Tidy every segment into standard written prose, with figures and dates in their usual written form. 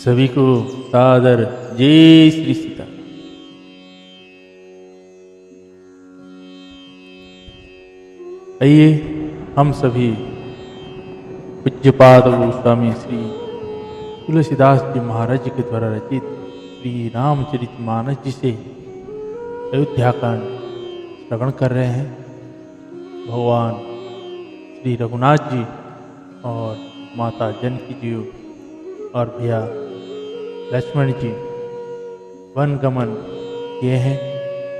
सभी को सादर जय श्री सीता। आइए हम सभी पूज्यपाद गोस्वामी श्री तुलसीदास जी महाराज जी के द्वारा रचित श्री रामचरितमानस जी से अयोध्याकांड श्रवण कर रहे हैं। भगवान श्री रघुनाथ जी और माता जानकी जी और भैया लक्ष्मण जी वन गमन किए हैं।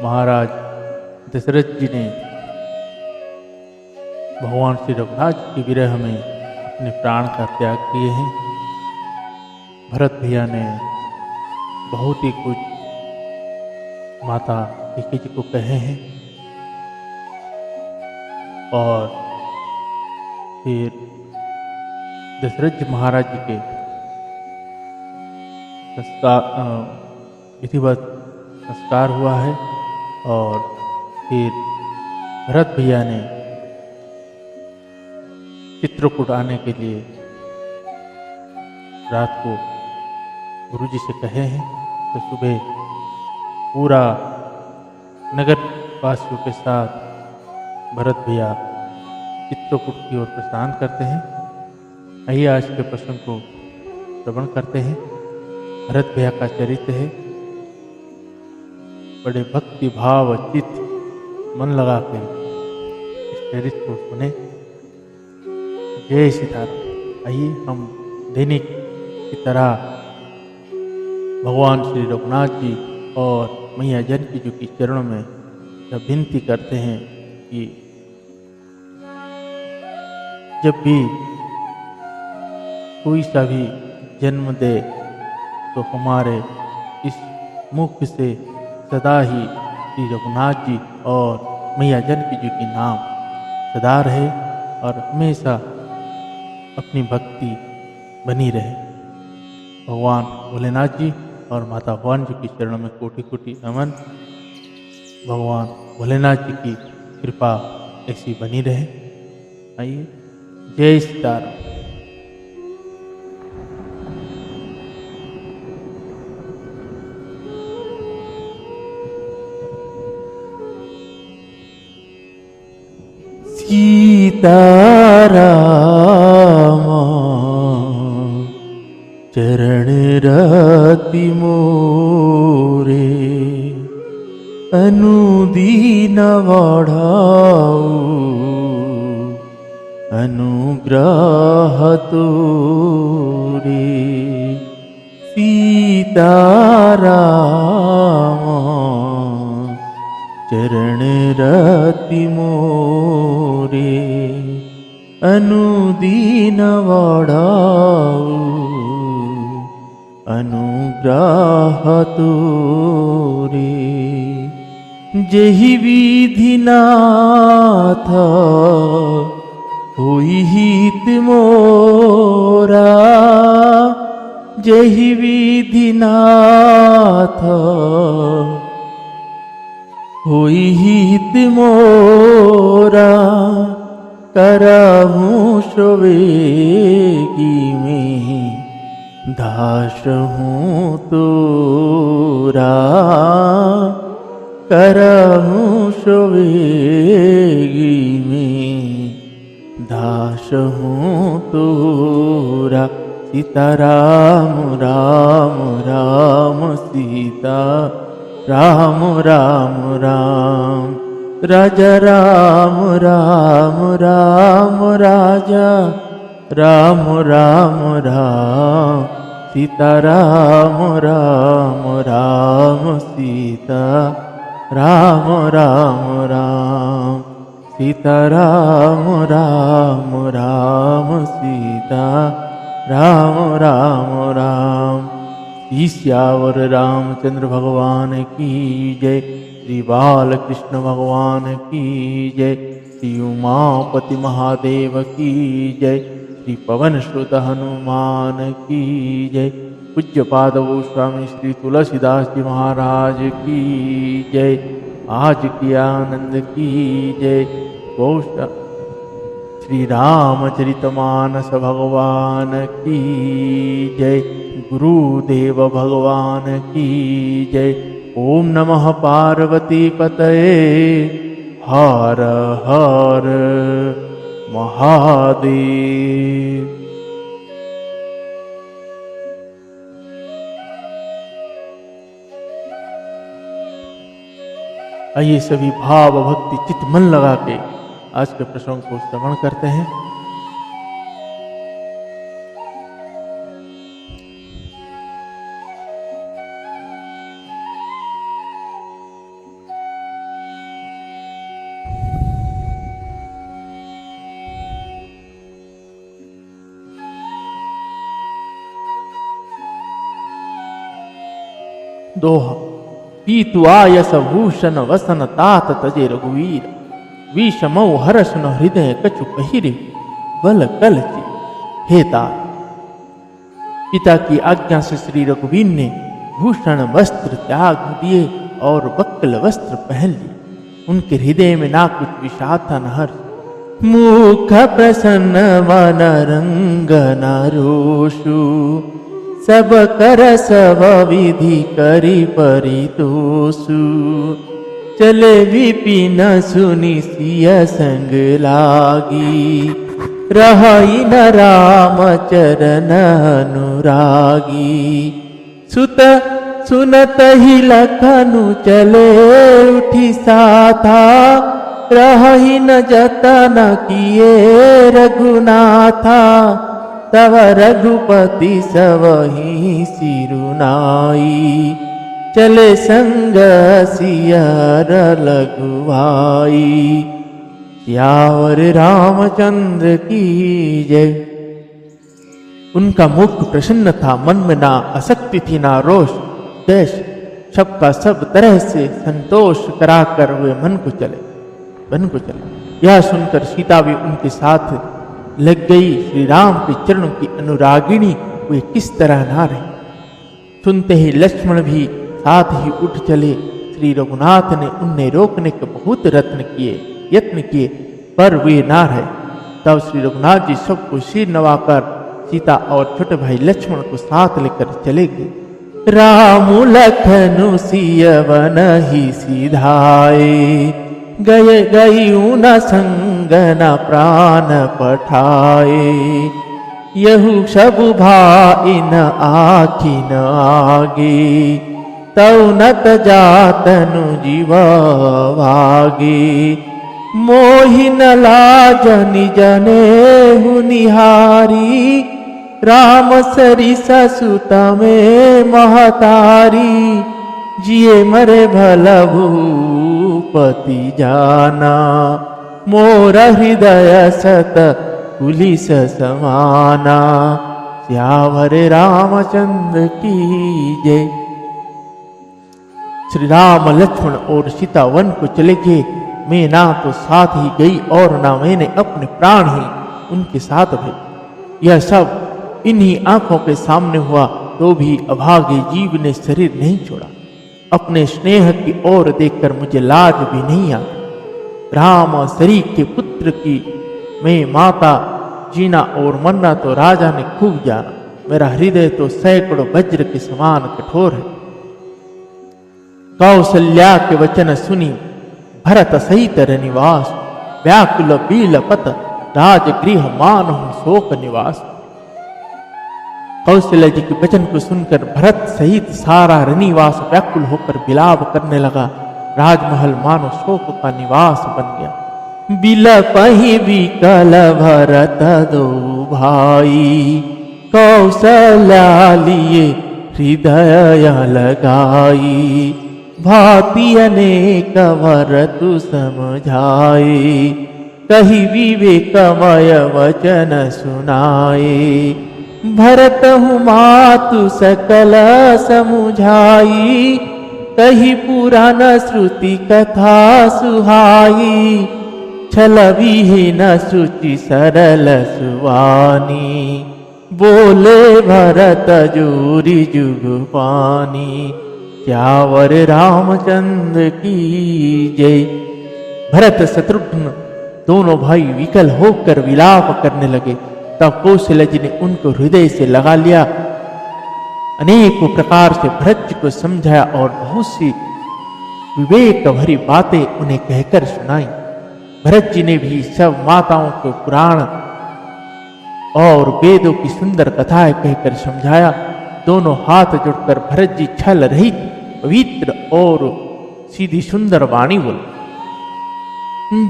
महाराज दशरथ जी ने भगवान श्री रघुनाथ जी के विरह में अपने प्राण का त्याग किए हैं। भरत भैया ने बहुत ही कुछ माता कैकेयी जी को कहे हैं और फिर दशरथ जी महाराज जी के विधिवत संस्कार हुआ है और फिर भरत भैया ने चित्रकूट आने के लिए रात को गुरुजी से कहे हैं। तो सुबह पूरा नगर वासियों के साथ भरत भैया चित्रकूट की ओर प्रस्थान करते हैं। आइए आज के प्रसंग को श्रवण करते हैं। भरत भैया का चरित्र है। बड़े भक्ति भाव चित्त मन लगा के इस चरित्र को सुने। जय सीताराम। आइए हम दैनिक की तरह भगवान श्री रघुनाथ जी और मैया जानकी जी के चरणों में यह विनती करते हैं कि जब भी कोई सा भी जन्म दे तो हमारे इस मुख से सदा ही श्री रघुनाथ जी और मैया जानकी जी के नाम सदा रहे और हमेशा अपनी भक्ति बनी रहे। भगवान भोलेनाथ जी और माता भवानी जी के चरणों में कोटि कोटि नमन। भगवान भोलेनाथ जी की कृपा ऐसी बनी रहे। आइए जय सीताराम। सीताराम चरण रति मोरे अनुदीन बढ़ाऊ अनुग्रह तोरे। सीताराम चरण रति मोरे अनुदीन बढ़ाऊ अनुग्रह तोरे। जेहि विधि नाथ होई हित मोरा जेहि विधि नाथ होई हित मोरा करहूँ स्वेगी में दास हूँ तोरा करहूँ स्वेगी में दास हूँ तोरा। सीताराम राम राम सीता राम राम राम राजा राम राम राम राजा राम राम राम सीता राम राम राम सीता राम राम राम सीता राम राम राम सीता राम राम राम। ईश्यावर रामचंद्र भगवान की जय। श्री बाल कृष्ण भगवान की जय। श्री उमापति महादेव की जय। श्री पवन सुत हनुमान की जय। पूज्यपाद गोस्वामी श्री तुलसीदास जी महाराज की जय। आज की आनंद की जय। श्री रामचरितमानस भगवान की जय। गुरुदेव भगवान की जय। ओम नमः पार्वती पतये हर हर महादेव। आइए सभी भाव भक्ति चित्त मन लगा के आज के प्रसंग को श्रवण करते हैं। दोहा। पीतु आयस भूषण वसन तात तजे रघुवीर, विषमौ हर्षन हृदय कछु कहिरे बल कलचि हे तात। पिता की आज्ञा से श्री रघुवीर ने भूषण वस्त्र त्याग दिए और बक्कल वस्त्र पहन लिए। उनके हृदय में ना कुछ विषाद था न हर्ष। मुख प्रसन्न मन रंग न रोषु, सब कर सब विधि करी परितोषु। चले विपिन सुनि सिय संग लागी, रहि न राम चरण अनुरागी। सुत सुनत ही लखनु चले उठी साथा, रहि न जतन किए रघुनाथा। तव रघुपति सबहि सिरुनाई, चले संग सियर लगुवाई। सियावर रामचंद्र की जय। उनका मुख प्रसन्न था, मन में ना आसक्ति थी ना रोष देश, सबका सब तरह से संतोष कराकर वे मन को चले। यह सुनकर सीता भी उनके साथ लग गई। श्री राम के चरणों की अनुरागिणी वे किस तरह ना रहे। सुनते ही लक्ष्मण भी साथ ही उठ चले। श्री रघुनाथ ने उन्हें रोकने के बहुत यत्न किए पर वे ना रहे। तब श्री रघुनाथ जी सबको सिर नवाकर सीता और छोटे भाई लक्ष्मण को साथ लेकर चले गए। राम लखनु सिय वन ही सिधाए, गए गई न संग न प्राण पठाए। यहु सब भाई न आखि न आगे, तौ नत जातनु जीव भागे। मोहि न लाज निज नेहु निहारी, राम सरिस सुत में महतारी। जिए मरे भल भूपति जाना, मोर हृदय सत पुलिस समाना। सियावर रामचंद्र की जय। श्री राम लक्ष्मण और सीता वन को चले गए। मैं ना तो साथ ही गई और ना मैंने अपने प्राण ही उनके साथ भरे। यह सब इन्हीं आंखों के सामने हुआ तो भी अभागे जीव ने शरीर नहीं छोड़ा। अपने स्नेह की ओर देखकर मुझे लाज भी नहीं आती। राम शरीर के पुत्र की मैं माता जीना और मरना तो राजा ने खूब जाना। मेरा हृदय तो सैकड़ों वज्र के समान कठोर है। कौशल्या के वचन सुनी भरत सहित निवास, व्याकुल बीलपत राजगृह मानहु शोक निवास। कौशल्या जी के वचन को सुनकर भरत सहित सारा रनिवास व्याकुल होकर विलाप करने लगा। राजमहल मानो शोक का निवास बन गया। बिलपहि विकल भरत दो भाई, कौशल्या लिए हृदय लगाई। भांति अनेक भरतु समझाए, कही विवेकमय वचन सुनाए। भरत हूँ मातु सकल समुझाई, कही पुराण श्रुति कथा सुहाई। छल विहीन शुचि सरल सुवानी, बोले भरत जोरी जुग पानी। सियावर रामचंद्र की जय। भरत शत्रुघ्न दोनों भाई विकल होकर विलाप करने लगे। तब कौशल्या जी ने उनको हृदय से लगा लिया अनेकों प्रकार से भरत जी को समझाया और बहुत सी विवेक भरी बातें उन्हें कहकर सुनाई। भरत जी ने भी सब माताओं को पुराण और वेदों की सुंदर कथाएं कहकर समझाया। दोनों हाथ जुड़कर भरत जी छल रहित पवित्र और सीधी सुंदर वाणी बोले।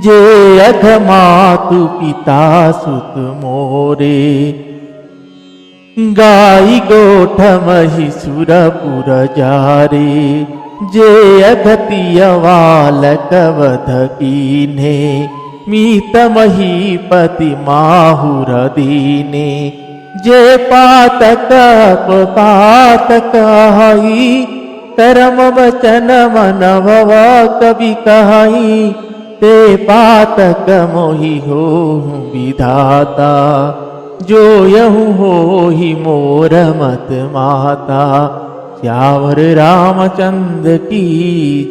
जे अघ मातु पिता सुत मोरे, गाई गोठ मही सुरपुर जारे। जे अगतियवाल कवध कीन्हे, मीत महीपति माहुर दीने। जे पातक पातक हई, कर्म वचन मन भव कवि कहाई। ते पातक मोहि हो विधाता, जो यहु हो ही मोर मत माता। श्यावर रामचंद्र की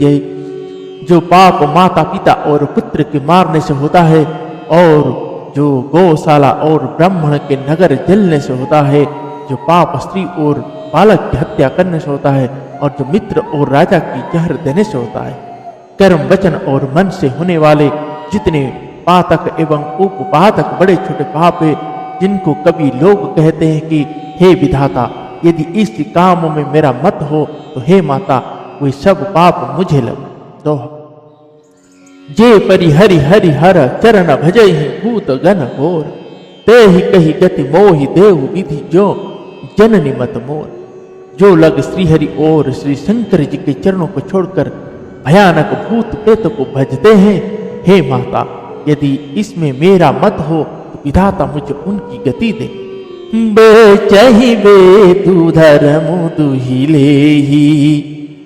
जय। जो पाप माता पिता और पुत्र के मारने से होता है, और जो गौशाला और ब्राह्मण के नगर जलने से होता है, जो पाप स्त्री और बालक की हत्या करने से होता है, और जो मित्र और राजा की जहर देने से होता है। कर्म वचन और मन से होने वाले जितने पातक एवं उपपातक बड़े छोटे पाप है, जिनको कभी लोग कहते हैं कि हे विधाता, यदि इस काम में मेरा मत हो तो हे माता, वे सब पाप मुझे लगे। दोहा। जे परि हरि हरि हर चरण भजहि भूत गण घोर। ते ही कही गति मोहि देव विधि जो जननी मत मोर। जो लग श्रीहरि और श्री शंकर जी के चरणों को छोड़कर भयानक भूत प्रेत को भजते हैं, हे माता, यदि इसमें मेरा मत हो तो विधाता मुझे उनकी गति दे। बेचहि बेतु धर्म दुहिलेहि,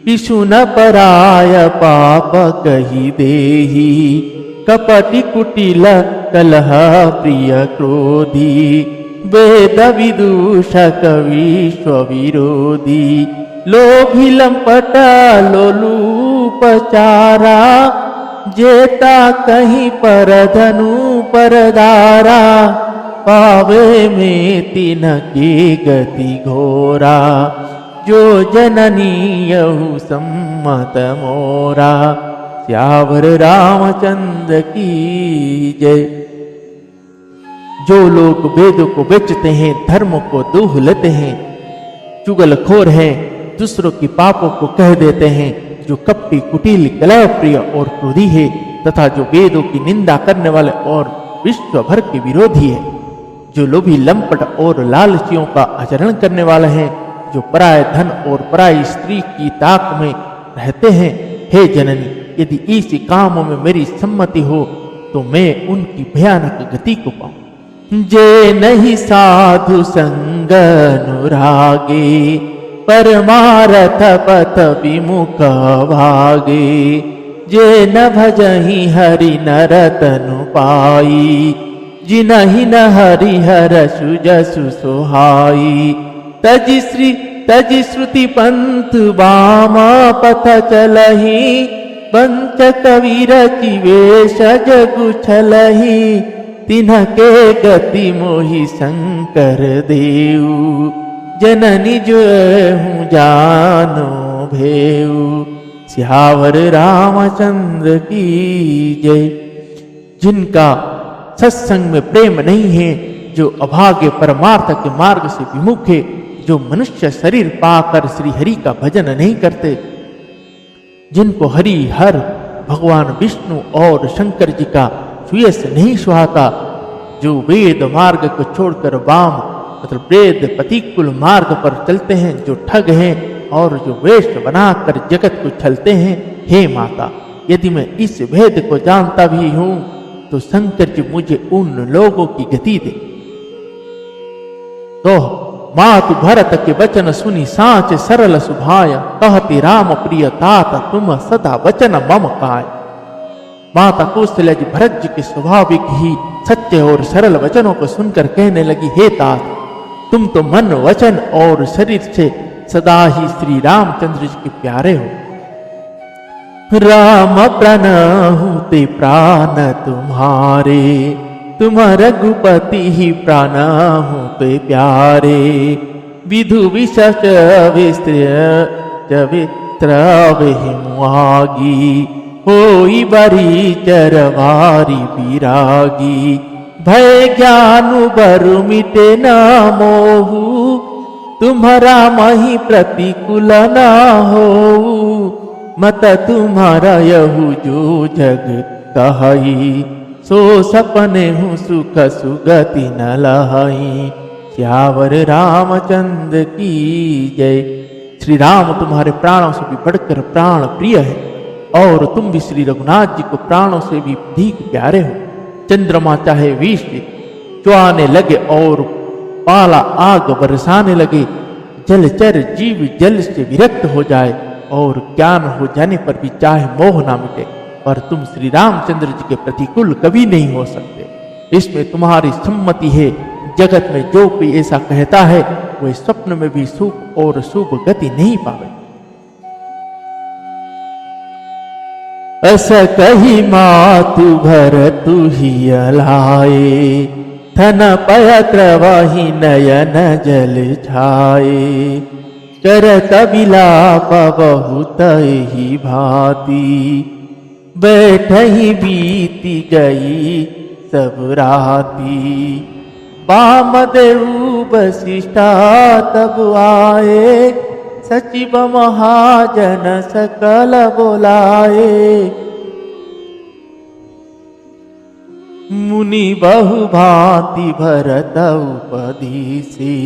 पिशु न पराय पाप कही देहि। कपटि कुटिल कलह प्रिय क्रोधी, वेद विदूषक विश्व विरोधी। लोभी लंपट लोलुपचारा, जेता कहीं पर धनु परदारा। पावे में तीन की गति घोरा, जो जननी यहु सम्मत मोरा। श्यावर रामचंद्र की जय। जो लोग वेदों को बेचते हैं, धर्म को दूह लेते हैं, चुगलखोर हैं, दूसरों की पापों को कह देते हैं, जो कपटी कुटिल कलह प्रिय और क्रोधी है, तथा जो वेदों की निंदा करने वाले और विश्व भर के विरोधी है। जो लोभी लंपट और लालचियों का आचरण करने वाले हैं, जो पराय धन और पराई स्त्री की ताक में रहते हैं। हे जननी, यदि इसी काम में मेरी सम्मति हो तो मैं उनकी भयानक गति को पाऊं। जे नहीं साधु संग अनुरागे, परमारथ पथ विमुख भागे। जे न भजहि हरि नर तनु पाई, जिनहि न हरिहर सुजसु सोहाई। तजि श्रुति पंथ वामा पथ चलहि, पंच कबीर वेश जगु छलहि। तिन्हके गति मोहि शंकर देव, जननी जो हूँ जानो भेऊ। सिहावर रामचंद्र की जय। जिनका सत्संग में प्रेम नहीं है, जो अभागे परमार्थ के मार्ग से विमुख है, जो मनुष्य शरीर पाकर श्री हरि का भजन नहीं करते, जिनको हरि हर भगवान विष्णु और शंकर जी का सुयस नहीं सुहाता, जो वेद मार्ग को छोड़कर वाम मतलब वेद प्रतिकूल मार्ग पर चलते हैं, जो ठग हैं और जो वेश बनाकर जगत को छलते हैं। हे माता, यदि मैं इस भेद को जानता भी हूं तो शंकर जी मुझे उन लोगों की गति दे। तो मातु भरत के वचन सुनी साच सरल सुभाय, कहती राम प्रिय तात तुम सदा वचन मम काय। माता कौशल्या जी भरत जी के स्वाभाविक ही सच्चे और सरल वचनों को सुनकर कहने लगी, हे तात, तुम तो मन वचन और शरीर से सदा ही श्री रामचंद्र जी के प्यारे हो। राम प्रण ते प्राण तुम्हारे, तुम रघुपति ही प्राण पे प्यारे। विधु विशच विस्त्रविमुआगी होई बरी चरवारी विरागी भय ज्ञानु बरु मिटे न मोहु तुम्हारा मही प्रतिकूल न हो मत तुम्हारा यहु जो जग कहई सो सपने हूँ सुख सुगति न लहई। श्यावर रामचंद्र की जय। श्री राम तुम्हारे प्राणों से भी बढ़कर प्राण प्रिय है और तुम भी श्री रघुनाथ जी को प्राणों से भी अधिक प्यारे हो। चंद्रमा चाहे विष चुआने लगे और पाला आग बरसाने लगे, जलचर जीव जल से विरक्त हो जाए और ज्ञान हो जाने पर भी चाहे मोह ना मिटे, पर तुम श्री रामचंद्र जी के प्रतिकूल कभी नहीं हो सकते। इसमें तुम्हारी सम्मति है। जगत में जो कोई ऐसा कहता है वह स्वप्न में भी सुख और शुभ गति नहीं पावे। अस कही मातु भरतु ही अलाए थन पयत्र वही नयन जल छाए करत विलाप बहुत ही भांति बैठ ही बीती गई सब राती। वामदेव वशिष्ठा तब आए सचिव महाजन सकल बोलाए। मुनि बहु भांति भरत उपदेसी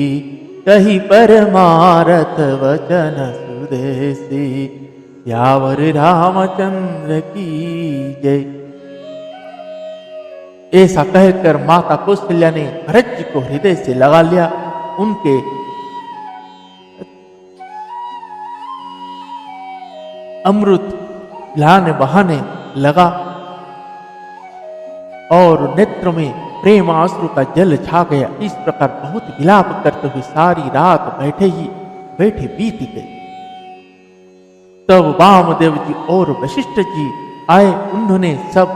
कही परमारथ वचन सुदेसी। यावर रामचंद्र की जय। ऐसा कहकर माता कौशल्या ने भरत जी को हृदय से लगा लिया। उनके अमृत लाने बहाने लगा और नेत्र में प्रेम आंसू का जल छा गया। इस प्रकार बहुत विलाप करते हुए सारी रात बैठे बीत गई। तब वामदेव जी और वशिष्ठ जी आए। उन्होंने सब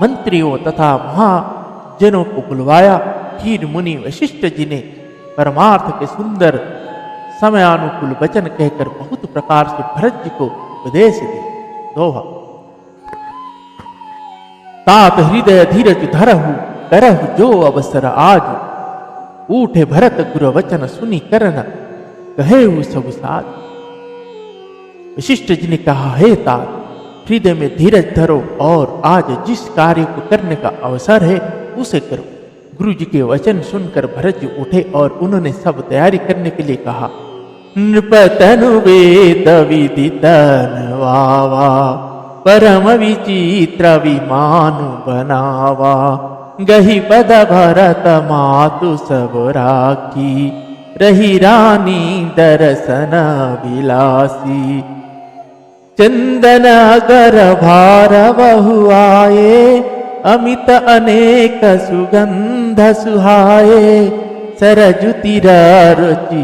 मंत्रियों तथा महाजनों को बुलवाया। फिर मुनि वशिष्ठ जी ने परमार्थ के सुंदर समयानुकूल वचन कहकर बहुत प्रकार से भरत जी को उपदेश दिया। दोहा। तात हृदय धीरज धरहु करहु जो अवसर आज उठे भरत गुरु वचन सुनी करन कहेहु सब साज। वशिष्ठ जी ने कहा, हे तात हृदय में धीरज धरो और आज जिस कार्य को करने का अवसर है उसे करो। गुरु जी के वचन सुनकर भरत जी उठे और उन्होंने सब तैयारी करने के लिए कहा। नृपतनु वेद विदितन वावा परम विचित्र विमानु बनावा। गही पद भरत मातु सब राखी रही रानी दर्शन विलासी। चंदन अगर भार बहु आए अमित अनेक सुगंध सुहाए। सरजुतिर रुचि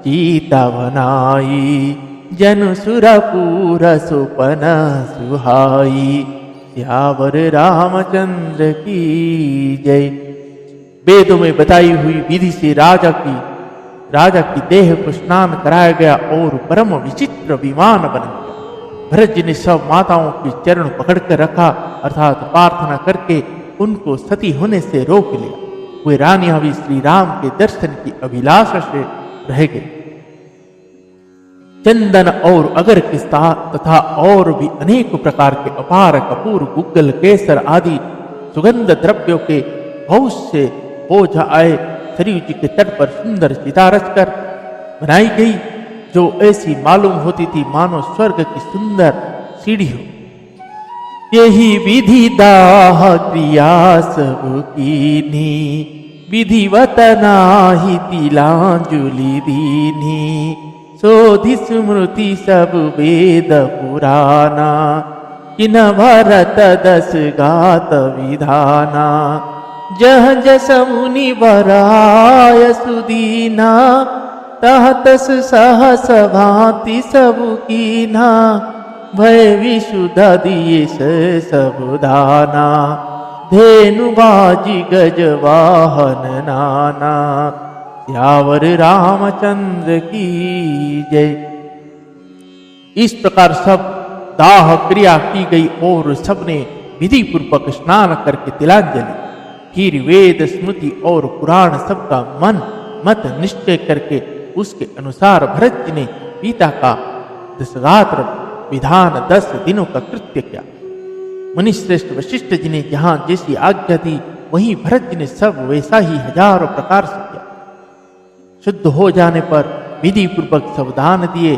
चीता बनाई जनु सुरपुर सुपन सुहाई। यावर रामचंद्र की जय। वेदों में बताई हुई विधि से राजा की देह को स्नान कराया गया और परम विचित्र विमान बन गया। भरत जी ने सब माताओं के चरण पकड़कर रखा अर्थात प्रार्थना करके उनको सती होने से रोक लिया। वे रानियां भी श्री राम के दर्शन की अभिलाषा से रह गई। चंदन और अगर के तथा और भी अनेक प्रकार के अपार कपूर गुग्गल केसर आदि सुगंध द्रव्यों के बहुत से बोझ आए सरयू जी के तट पर सुंदर चिता रचकर बनाई गई, जो ऐसी मालूम होती थी मानो स्वर्ग की सुंदर सीढ़ी हो। यही विधि दाह क्रिया सब कीनी विधिवत नाही तिलांजुलि दीनी। सोधि स्मृति सब वेद पुराना किन भरत दस गात विधाना। जह जस मुनि बराय सुदीना तह तस सहस भांति सब कीना। भय विशुद्ध दिए से सब दाना धेनु बाजी गज वाहन नाना। सियावर रामचंद्र की जय। इस प्रकार सब दाह क्रिया की गई और सबने विधि पूर्वक स्नान करके तिलांजलि, फिर वेद स्मृति और पुराण सबका मन मत निश्चय करके उसके अनुसार भरत जी ने पिता का दशगात्र विधान 10 दिनों का कृत्य किया। मुनिश्रेष्ठ वशिष्ठ जी ने जहां जैसी आज्ञा दी वहीं भरत जी ने सब वैसा ही हजारों प्रकार से किया। शुद्ध हो जाने पर विधि पूर्वक सब दान दिए।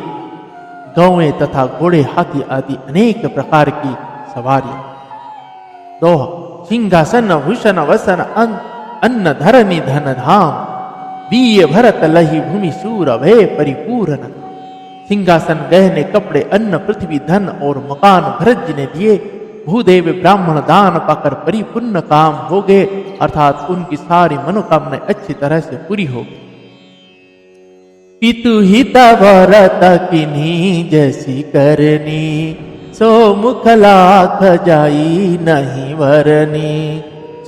गौएं तथा घोड़े, हाथी आदि अनेक प्रकार की सवारियां। दोहा, सिंहासन भूषण वसन अन्न धरनी धन धाम, बीय भरत लही भूमि सूर भय परिपूर्ण। सिंहासन, गहने, कपड़े, अन्न, पृथ्वी, धन और मकान भरत जी ने दिए। भूदेव ब्राह्मण दान पाकर परिपूर्ण काम हो गए, अर्थात उनकी सारी मनोकामनाएं अच्छी तरह से पूरी हो गई। पितु हित भरत किन्हीं जैसी करनी, सो मुख लाख जाई नहीं वरनी।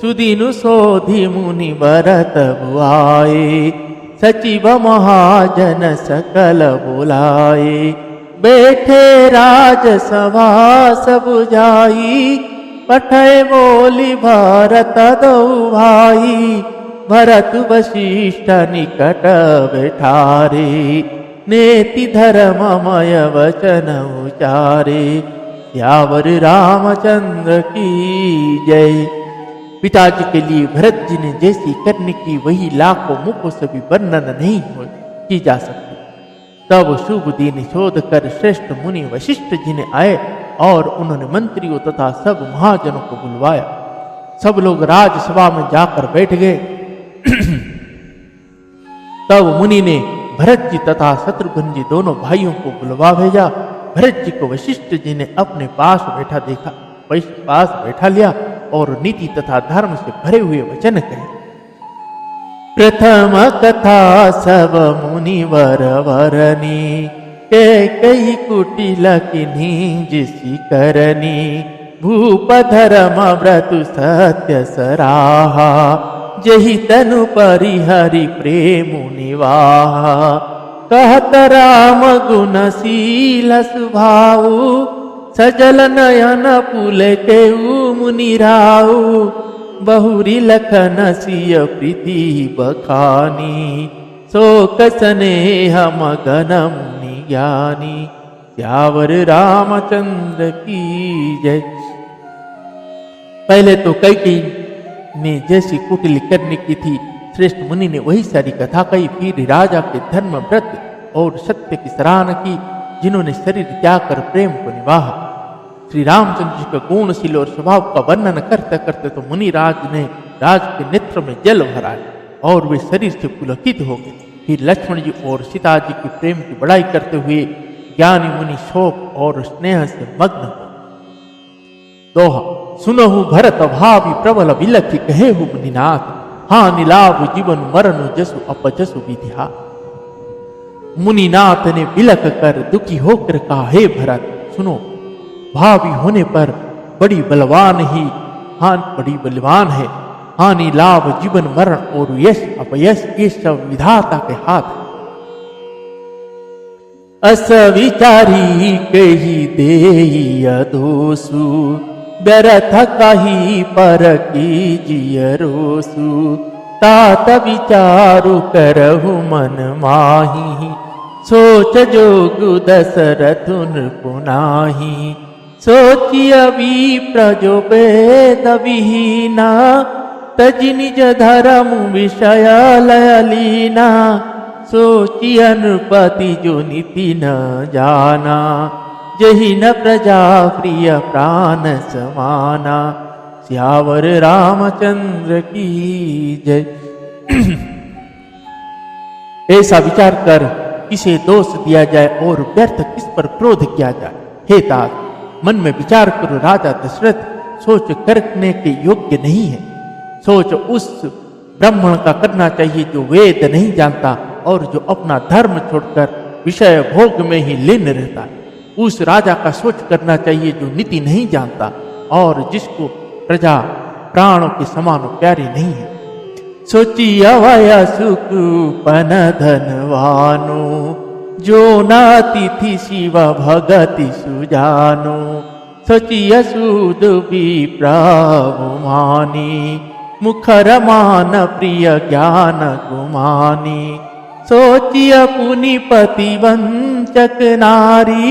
सुदीनु सोधि मुनि भरत बुआए, सचिव महाजन सकल बुलाए। बैठे राजसभा सब जाई, पठय बोली भरत दो भाई। भरत वशिष्ठ निकट बैठारे, नेति धर्ममय वचन उचारे। सियावर रामचंद्र की जय। पिताजी के लिए भरत जी ने जैसी करने की वही लाखों मुखों से भी वर्णन नहीं की जा सकती। तब शुभ दिन शोध कर श्रेष्ठ मुनि वशिष्ठ जी ने आए और उन्होंने मंत्रियों तथा सब महाजनों को बुलवाया। सब लोग राजसभा में जाकर बैठ गए। तब मुनि ने भरत जी तथा शत्रुघ्न जी दोनों भाइयों को बुलवा भेजा। भरत जी को वशिष्ठ जी ने अपने पास बैठा लिया और नीति तथा धर्म से भरे हुए वचन कहे। प्रथम कथा सब मुनि वर वरनी, कई कुटिल किन्हीं जिसी करनी। भूप धर्म व्रत सत्य सराहा, जहि तनु परिहरि प्रेम निवाहा। कहत राम गुणशील स्वभाव, सजल नयन पुलके मुनि राउ। बहुरी लखन सिय प्रीति बखानी, शोक स्नेह मगन मुनि ज्ञानी। सियावर रामचंद्र की जय। पहले तो कैकेयी ने जैसी कुटिल करने की थी, श्रेष्ठ मुनि ने वही सारी कथा कही। फिर राजा के धर्म व्रत और सत्य की सराहना की, जिन्होंने शरीर त्याग कर प्रेम को निवाहा। श्री रामचंद्र जी के गुणशील और स्वभाव का वर्णन करते करते तो मुनिराज ने राज के नेत्र में जल भराया और वे शरीर से पुलकित हो गए। फिर लक्ष्मण जी और सीता जी के प्रेम की बड़ाई करते हुए ज्ञानी मुनि शोक और स्नेह से मग्न हो। दोहा, सुनहु भरत भावी प्रबल विलखि कहेहु मुनिनाथ। हानि लाभ जीवन मरण जसु अपजसु विधिहा। मुनिनाथ ने विलख कर दुखी होकर कहा, हे भरत सुनो, भावी होने पर बड़ी बलवान है। हानि लाभ जीवन मरण और यश अपयश ये सब विधाता के हाथ है। अस विचारी कही देई अदोसु, व्यर्थ कही पर कीजिय रोसु। तात विचारु करहु मन माही, सोच जोगु दशरथुन पुनाही। सोचिय विप्र जो वेद विहीना, तजि निज धर्म विषय लय लीना। सोचिय नृपति जो नीति न जाना, जहि न प्रजा प्रिय प्राण समाना। सियावर रामचंद्र की जय। ऐसा विचार कर किसे दोष दिया जाए और व्यर्थ किस पर क्रोध किया जाए। हे तात, मन में विचार करो, राजा दशरथ सोच करने के योग्य नहीं है। सोच उस ब्राह्मण का करना चाहिए जो वेद नहीं जानता और जो अपना धर्म छोड़कर विषय भोग में ही लीन रहता है। उस राजा का सोच करना चाहिए जो नीति नहीं जानता और जिसको प्रजा प्राणों के समान प्यारी नहीं है। सोची अवय सुकुपन धनवानो, जो नातिथि शिव भगति सुजानो। सोचिय सूद विप्रावमानी, मुखर मान प्रिय ज्ञान गुमानी। सोचिय पुनिपति वंचक नारी,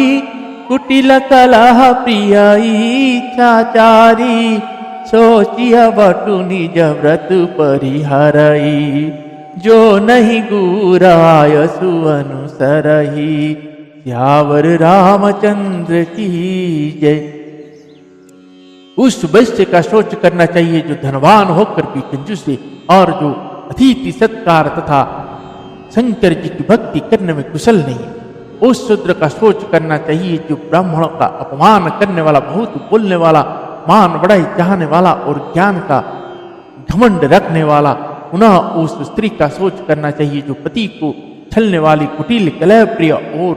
कुटिल कलह प्रिय इच्छाचारी। सोचिय बटु निज व्रत परिहरई, जो नहीं गुराय सुअनुसरही। सियावर रामचंद्र की जय। उस वैश्य का शोच करना चाहिए जो धनवान होकर भी कंजूस है और जो अतिथि सत्कार तथा शंकर जी की भक्ति करने में कुशल नहीं है। उस शूद्र का शोच करना चाहिए जो ब्राह्मणों का अपमान करने वाला, बहुत बोलने वाला, मान बढ़ाई चाहने वाला और ज्ञान का घमंड रखने वाला। पुनः उस स्त्री का सोच करना चाहिए जो पति को छलने वाली, कुटिल, कलह प्रिय और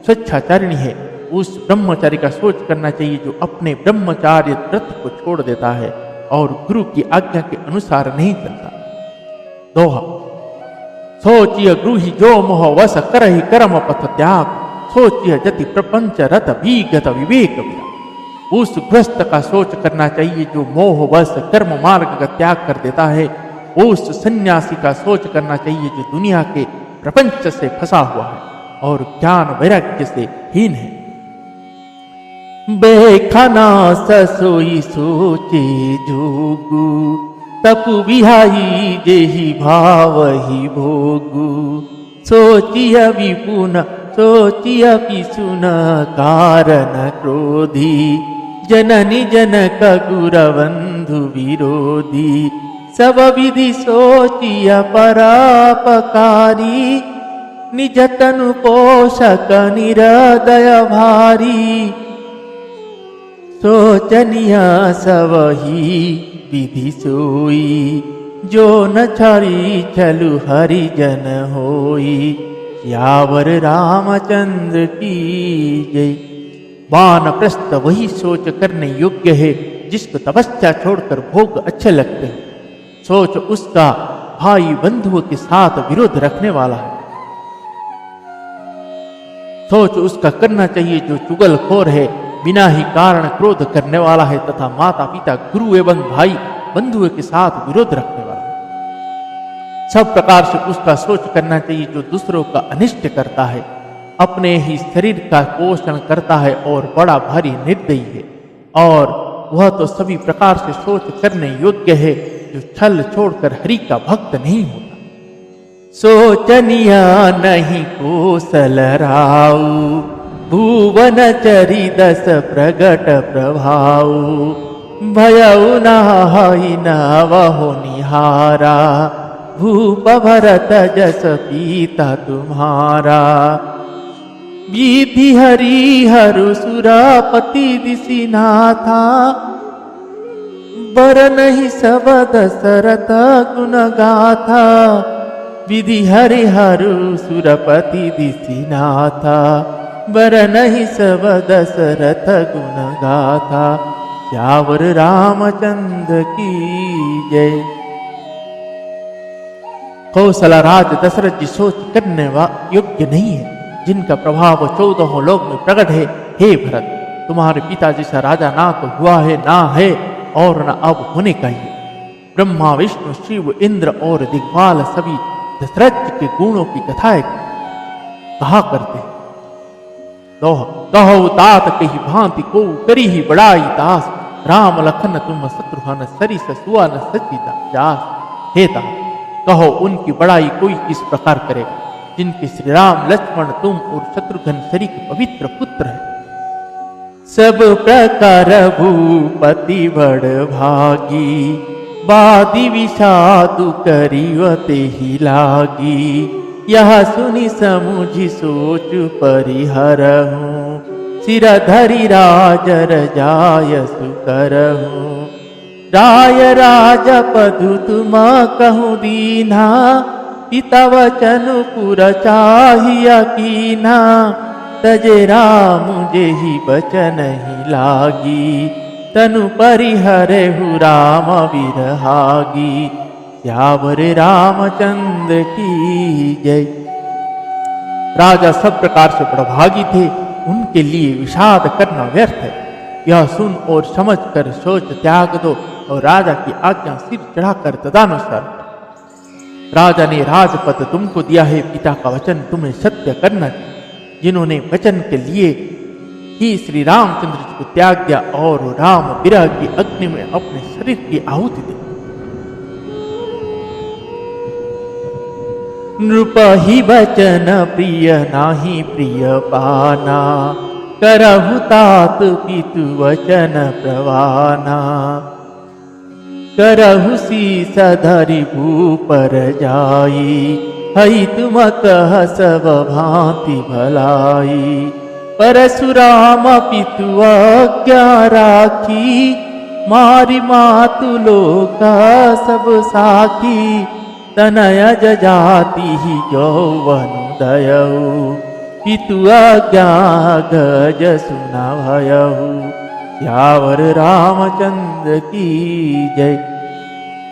स्वेच्छाचारिणी है। उस ब्रह्मचारी का सोच करना चाहिए जो अपने ब्रह्मचार्य व्रत को छोड़ देता है और गुरु की आज्ञा के अनुसार नहीं चलता। दोहा। सोचिय गृही जो मोह वस करहि कर्म पथ त्याग, सोचिय जति प्रपंच रत विगत विवेक विराग। उस गृहस्थ का सोच करना चाहिए जो मोह वश कर्म मार्ग का त्याग कर देता है। उस सन्यासी का सोच करना चाहिए जो दुनिया के प्रपंच से फंसा हुआ है और ज्ञान वैराग्य से हीन है। बेखना ससोई सोचे जोगु, तपु विहाई जेहि भावहि भोगु। सोचिय विपुन सोचिय पिसुन कारण क्रोधी, जननी जनक गुरबंधु विरोधी। सब विधि सोचिय परापकारी, निज तनु पोषक निरदय भारी। सोचनिया सबही विधि सोई, जो न छड़ी छलु हरिजन होई। सियावर रामचंद्र की जय। वानप्रस्थ वही सोच करने योग्य है जिसको तपस्या छोड़कर भोग अच्छे लगते हैं। सोच उसका भाई बंधुओं के साथ विरोध रखने वाला है। सोच उसका करना चाहिए जो चुगलखोर है, बिना ही कारण क्रोध करने वाला है तथा माता पिता गुरु एवं भाई बंधुओं के साथ विरोध रखने वाला है। सब प्रकार से उसका सोच करना चाहिए जो दूसरों का अनिष्ट करता है, अपने ही शरीर का पोषण करता है और बड़ा भारी निर्दयी है। और वह तो सभी प्रकार से सोच करने योग्य है जो छल छोड़कर हरि का भक्त नहीं होता। सोचनिया नहीं कोसल राऊ, भुवन चरी दस प्रगट प्रभाऊ। भयउ नाहि नवहु निहारा, भूप भरत जस पीता तुम्हारा। विधि हरि हरु सुरापति दिसिनाथा, बर नहीं सब दशरथ गुण गाथा। विधि हरि हरु सुरपति दिसिनाथा, बर नहीं सब दशरथ गुण गाथा। सियावर रामचंद्र की जय। कौशला राज दशरथ जी सोच करने योग्य नहीं है, जिनका प्रभाव 14 लोक में प्रकट है। हे भरत, तुम्हारे पिता जैसा राजा ना तो हुआ है, ना है और न अब होने का ही। ब्रह्मा विष्णु शिव इंद्र और दिग्पाल सभी दशरथ के गुणों की कथाएं कहा करते हैं। कहो तात कही भांति को करी ही बड़ाई दास। राम लखन तुम शत्रुघ्न सरिस सुवन सचिदा जास। हे तात, कहो उनकी बड़ाई कोई किस प्रकार करेगा, जिनके श्री राम लक्ष्मण तुम और शत्रुघ्न सरी के पवित्र पुत्र है। सब प्रकार भूपति बड़ भागी, बादी विषादु करिवते ही लागी। यह सुनि समुझि सोच परिहरहूँ, सिर धरि राज रजायसु करहूँ। राय राज पदु तुम कहूँ दीना, पिता वचन पुर चाहिया कीना। तजे राम जेहि बचन ही लागी, तनु परिहरेहु राम विरहागी। सियावर रामचंद्र की जय। राजा सब प्रकार से बड़भागी थे, उनके लिए विषाद करना व्यर्थ है। यह सुन और समझ कर सोच त्याग दो और राजा की आज्ञा सिर चढ़ाकर तदानुसार। राजा ने राजपद तुमको दिया है, पिता का वचन तुम्हें सत्य करना चाहिए। जिन्होंने वचन के लिए ही श्री रामचंद्र जी को त्याग दिया और राम विरह की अग्नि में अपने शरीर की आहुति दी। नृप ही वचन प्रिय नाही प्रिय पाना, करहु तात पितु वचन प्रवाना। करहु शीस धरि भूपर जाई, हई तुम कह सब भांति भलाई। परशुराम पितु आज्ञा राखी, मारी मातु लोका सब साखी। तनय जाति ही यौवन दयऊ, पितु आज्ञा गज सुना भयऊ। सियावर रामचंद्र की जय।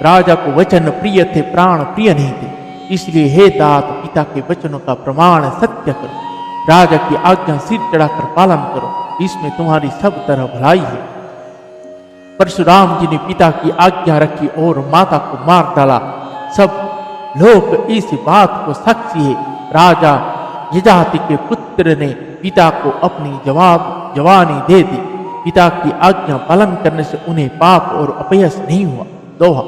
राजा को वचन प्रिय थे, प्राण प्रिय नहीं थे, इसलिए हे तात पिता के वचनों का प्रमाण सत्य करो। राजा की आज्ञा सिर चढ़ाकर पालन करो, इसमें तुम्हारी सब तरह भलाई है। परशुराम जी ने पिता की आज्ञा रखी और माता को मार डाला। सब लोग इस बात को साक्षी है। राजा यजाति के पुत्र ने पिता को अपनी जवानी दे दी। पिता की आज्ञा पालन करने से उन्हें पाप और अपयश नहीं हुआ। दोहा।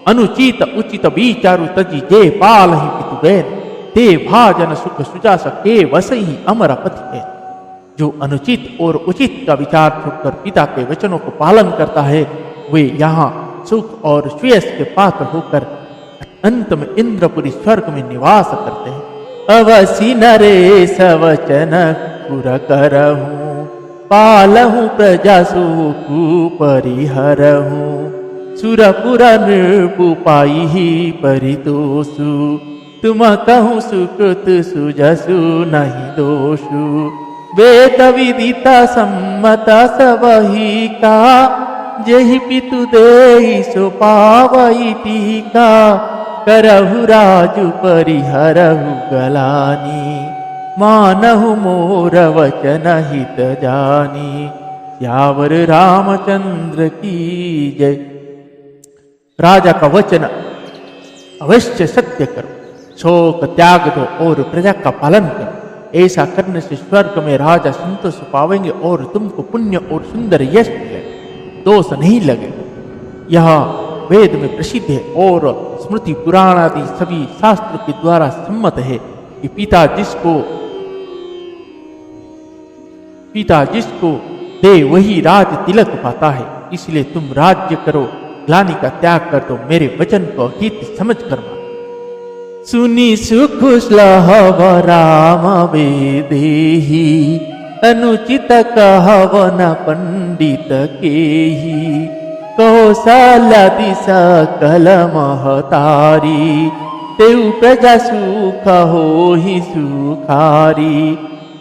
अनुचित उचित विचारु तजी जे पाल ही पितु बैन, ते भाजन सुख सुजा सके वसई ही अमर पति है। जो अनुचित और उचित का विचार छोड़कर पिता के वचनों को पालन करता है, वे यहाँ सुख और श्रेयस के पात्र होकर अंत में इंद्रपुरी स्वर्ग में निवास करते हैं। अवसि नरेश वचन पुर करहूं, पालहूं प्रजा सुखु परिहरहूं। सुरपुर नृपुपाई ही परितोषु, तुम कहूँ सुकृत सुजसु नहीं दोषु। वेद विदिता सम्मता सबही का, जेहि पितु देहि सो पावई टीका। करहु राजु परिहरहु गलानी, मानहु मोर वचन हित जानी। सियावर रामचंद्र की जय। राजा का वचन अवश्य सत्य करो, शोक त्याग दो और प्रजा का पालन करो। ऐसा करने से स्वर्ग में राजा संतोष पावेंगे और तुमको पुण्य और सुंदर यश मिलेगा, दोष नहीं लगेगा। यह वेद में प्रसिद्ध है और स्मृति पुराण आदि सभी शास्त्र के द्वारा सम्मत है कि पिता जिसको दे वही राज तिलक पाता है। इसलिए तुम राज्य करो, ग्लानि का त्याग कर दो, मेरे वचन को हित समझ कर मानो। सुनी सुख लहव राम वेदेहि, अनुचित कहवन पंडित केहि। कौशल्यादि सकल महतारी, तेउ प्रजा सुख होहि सुखारी।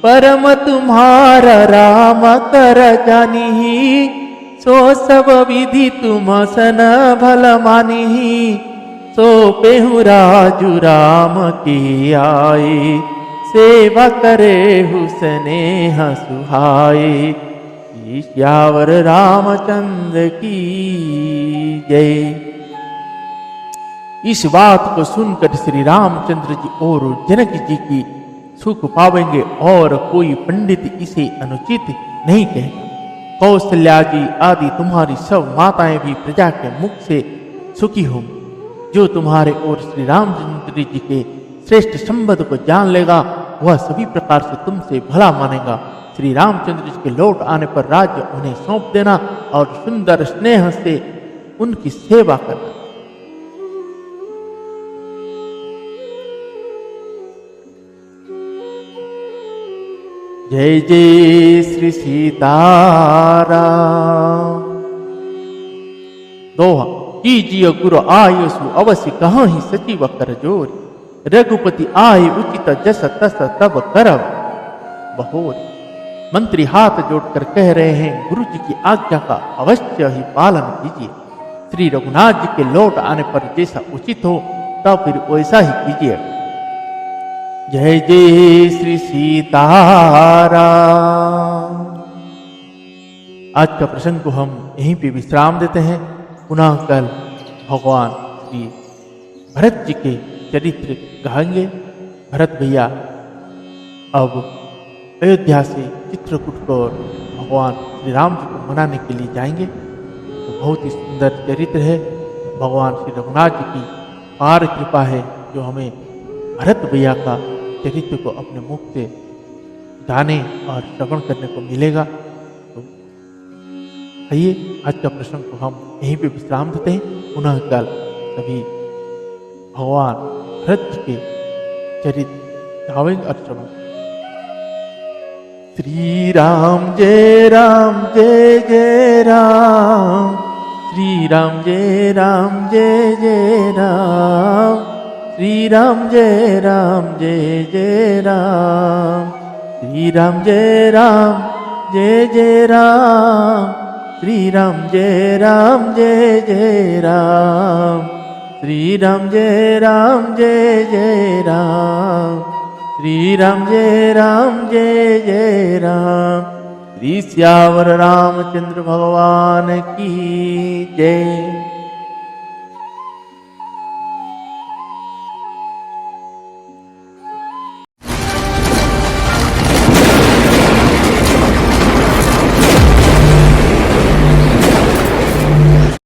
परम तुम्हारा राम कर जानिहि, सो सब विधि तुम सन भल मानिहि। सो पेहु राजु राम के आए, सेवा करे हुसनेह सुहाए। सियावर रामचंद्र की जय। इस बात को सुनकर श्री रामचंद्र जी और जनक जी की सुख पावेंगे और कोई पंडित इसे अनुचित नहीं कहेगा। कौशल्या जी आदि तुम्हारी सब माताएं भी प्रजा के मुख से सुखी होंगी। जो तुम्हारे और श्री रामचंद्र जी के श्रेष्ठ संबंध को जान लेगा, वह सभी प्रकार से तुमसे भला मानेगा। श्री रामचंद्र जी के लौट आने पर राज्य उन्हें सौंप देना और सुंदर स्नेह से उनकी सेवा करना। जय जय श्री सीताराम। दोहा। कीजिए गुरु आयुषु अवश्य कहाँ ही सचिव कर जोरी। रघुपति आय उचित जस तस तब करव बहोरी। मंत्री हाथ जोड़कर कह रहे हैं, गुरु जी की आज्ञा का अवश्य ही पालन कीजिए। श्री रघुनाथ जी के लौट आने पर जैसा उचित हो तब फिर वैसा ही कीजिए। जय जय श्री सीताराम। आज का प्रसंग को हम यहीं पे विश्राम देते हैं। पुनः कल भगवान श्री भरत जी के चरित्र कहेंगे। भरत भैया अब अयोध्या से चित्रकूट को भगवान श्री राम जी को मनाने के लिए जाएंगे। तो बहुत ही सुंदर चरित्र है। भगवान श्री रघुनाथ जी की पार कृपा है जो हमें भरत भैया का चरित्र को अपने मुख से जाने और श्रवण करने को मिलेगा। तो आइए आज का प्रसंग को हम यहीं पे विश्राम देते हैं। पुनः कल सभी भगवान भरत जी के चरित्र गावेंगे और श्रवण। श्री राम जय जय राम, श्री राम जय जय राम, श्री राम जय जय राम, श्री राम जय जय राम, श्री राम जय जय राम, श्री राम जय जय राम, श्री राम जय जय राम। श्री श्यावर रामचंद्र भगवान की जय।